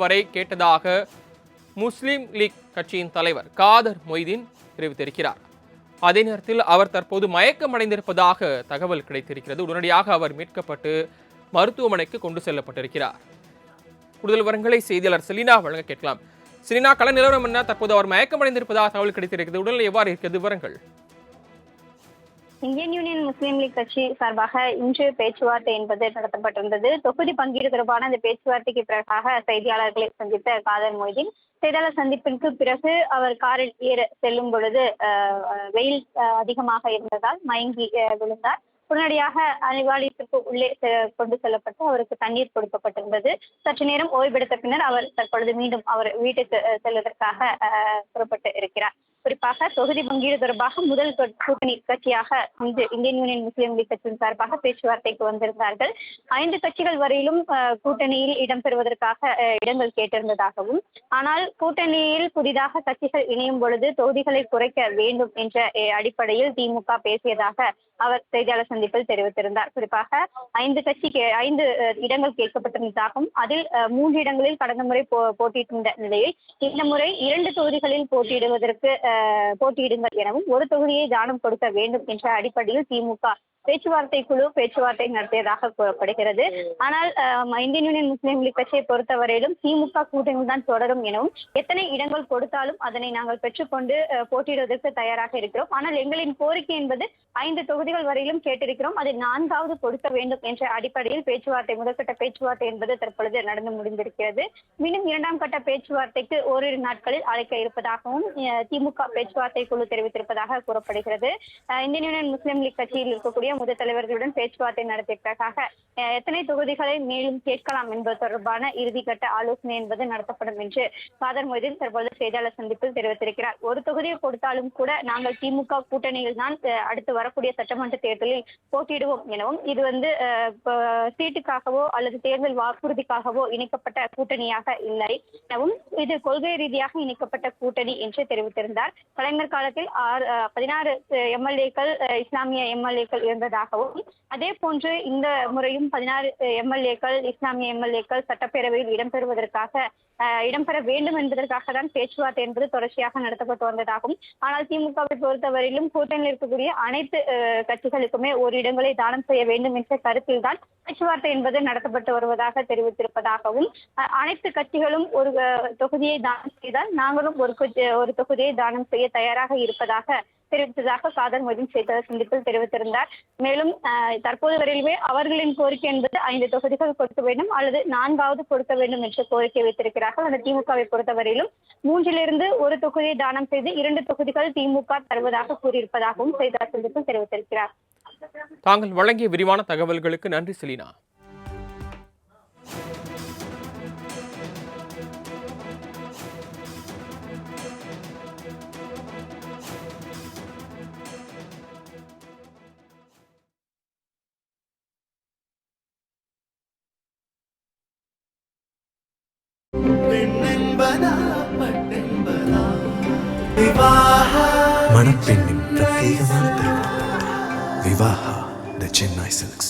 வரை கேட்டதாக முஸ்லிம் லீக் கட்சியின் தலைவர் காதர் மொய்தீன் தெரிவித்திருக்கிறார். அதே நேரத்தில் அவர் தற்போது மயக்கமடைந்திருப்பதாக தகவல் கிடைத்திருக்கிறது. உடனடியாக அவர் மீட்கப்பட்டு மருத்துவமனைக்கு கொண்டு செல்லப்பட்டிருக்கிறார். கூடுதல் விவரங்களை செய்தியாளர் செலினா வழங்க கேட்கலாம். செலினா, கள நிலவரம் என்ன? தற்போது அவர் மயக்கமடைந்திருப்பதாக தகவல் கிடைத்திருக்கிறது. உடல்நிலை எவ்வாறு இருக்கிறது? விவரங்கள். இந்தியன் யூனியன் முஸ்லீம் லீக் கட்சி சார்பாக இன்று பேச்சுவார்த்தை என்பது நடத்தப்பட்டிருந்தது. தொகுதி பங்கீடு தொடர்பான இந்த பேச்சுவார்த்தைக்கு பிறகாக செய்தியாளர்களை சந்தித்த காதர் மொய்தீன், செய்தியாளர் சந்திப்பிற்கு பிறகு அவர் காரில் ஏற செல்லும் பொழுது வெயில் அதிகமாக இருந்ததால் மயங்கி விழுந்தார். உடனடியாக அறிவாலயத்திற்கு உள்ளே கொண்டு செல்லப்பட்டு அவருக்கு தண்ணீர் கொடுக்கப்பட்டிருந்தது. சற்று நேரம் ஓய்வெடுத்த பின்னர் அவர் தற்பொழுது மீண்டும் அவர் வீட்டுக்கு செல்வதற்காக புறப்பட்டு இருக்கிறார். குறிப்பாக தொகுதி பங்கீடு தொடர்பாக முதல் கூட்டணி கட்சியாக இன்று இந்தியன் யூனியன் முஸ்லீம் லீக் கட்சியின் சார்பாக பேச்சுவார்த்தைக்கு வந்திருந்தார்கள். 5 கட்சிகள் வரையிலும் கூட்டணியில் இடம்பெறுவதற்காக இடங்கள் கேட்டிருந்ததாகவும், ஆனால் கூட்டணியில் புதிதாக கட்சிகள் இணையும் பொழுது தொகுதிகளை குறைக்க வேண்டும் என்ற அடிப்படையில் திமுக பேசியதாக அவர் செய்தியாளர் சந்திப்பில் தெரிவித்திருந்தார். குறிப்பாக 5 இடங்கள் கேட்கப்பட்டிருந்ததாகவும், அதில் 3 இடங்களில் கடந்த முறை போட்டியிட்ட நிலையில் இந்த முறை 2 தொகுதிகளில் போட்டியிடுங்கள் எனவும் 1 தொகுதியை தானம் கொடுக்க வேண்டும் என்ற அடிப்படையில் திமுக பேச்சுவார்த்தை குழு பேச்சுவார்த்தை நடத்தியதாக கூறப்படுகிறது. ஆனால் இந்தியன் யூனியன் முஸ்லீம் லீக் கட்சியை பொறுத்தவரையிலும் திமுக கூட்டணி தான் தொடரும் எனவும், எத்தனை இடங்கள் கொடுத்தாலும் அதனை நாங்கள் பெற்றுக்கொண்டு போட்டியிடுவதற்கு தயாராக இருக்கிறோம். ஆனால் எங்களின் கோரிக்கை என்பது 5 தொகுதிகள் வரையிலும் கேட்டிருக்கிறோம், அதில் 4வது கொடுக்க வேண்டும் என்ற அடிப்படையில் முதற்கட்ட பேச்சுவார்த்தை என்பது தற்பொழுது நடந்து முடிந்திருக்கிறது. மீண்டும் 2ஆம் கட்ட பேச்சுவார்த்தைக்கு ஓரிரு நாட்களில் அழைக்க இருப்பதாகவும் திமுக பேச்சுவார்த்தை குழு தெரிவித்திருப்பதாக கூறப்படுகிறது. இந்தியன் யூனியன் முஸ்லீம் லீக் கட்சியில் இருக்கக்கூடிய முதல் தலைவர்களுடன் பேச்சுவார்த்தை நடத்தியதற்காக எத்தனை தொகுதிகளை மேலும் கேட்கலாம் என்பது தொடர்பான இறுதிக்கட்ட ஆலோசனை என்பது நடத்தப்படும் என்று காதர் மொய்தீன் தற்போது செய்தியாளர் சந்திப்பில் தெரிவித்திருக்கிறார். 1 தொகுதியை கொடுத்தாலும் கூட நாங்கள் திமுக கூட்டணியில் தான் அடுத்து வரக்கூடிய சட்டமன்ற தேர்தலில் போட்டியிடுவோம் எனவும், இது சீட்டுக்காகவோ அல்லது தேர்தல் வாக்குறுதிக்காகவோ இணைக்கப்பட்ட கூட்டணியாக இல்லை எனவும், இது கொள்கை ரீதியாக இணைக்கப்பட்ட கூட்டணி என்று தெரிவித்திருந்தார். கலைஞர் காலத்தில் 16 எம்எல்ஏக்கள் இஸ்லாமிய எம்எல்ஏக்கள் இருந்ததாகவும், அதே போன்று இந்த முறையும் 16 எம்எல்ஏக்கள் இஸ்லாமிய எம்எல்ஏக்கள் சட்டப்பேரவையில் இடம்பெற வேண்டும் என்பதற்காக தான் பேச்சுவார்த்தை என்பது தொடர்ச்சியாக நடத்தப்பட்டு வந்ததாகவும், ஆனால் திமுகவை பொறுத்தவரையிலும் கூட்டணியில் இருக்கக்கூடிய அனைத்து கட்சிகளுக்குமே 1 இடங்களை தானம் செய்ய வேண்டும் என்ற கருத்தில் தான் பேச்சுவார்த்தை என்பது நடத்தப்பட்டு வருவதாக தெரிவித்திருப்பதாகவும், அனைத்து கட்சிகளும் 1 தொகுதியை தானம் செய்தால் நாங்களும் ஒரு தொகுதியை தானம் செய்ய தயாராக இருப்பதாக தெரிவித்ததாக காதர் மொய்தீன் செய்தியாளர் சந்திப்பில் தெரிவித்திருந்தார். மேலும் தற்போது வரையிலுமே அவர்களின் கோரிக்கை என்பது 5 தொகுதிகள் கொடுக்க வேண்டும் அல்லது 4வது கொடுக்க வேண்டும் என்ற கோரிக்கை வைத்திருக்கிறார்கள். அந்த திமுகவை பொறுத்தவரையிலும் 3லிருந்து 1 தொகுதியை தானம் செய்து 2 தொகுதிகள் திமுக தருவதாக கூறியிருப்பதாகவும் செய்தியாளர் சந்திப்பில் தெரிவித்திருக்கிறார். தாங்கள் வழங்கிய விரிவான தகவல்களுக்கு நன்றி செலினா. மணப்பெண்ணின் பிரத்யேகமான திருமணம் விவாஹா தி சென்னை சில்க்ஸ்.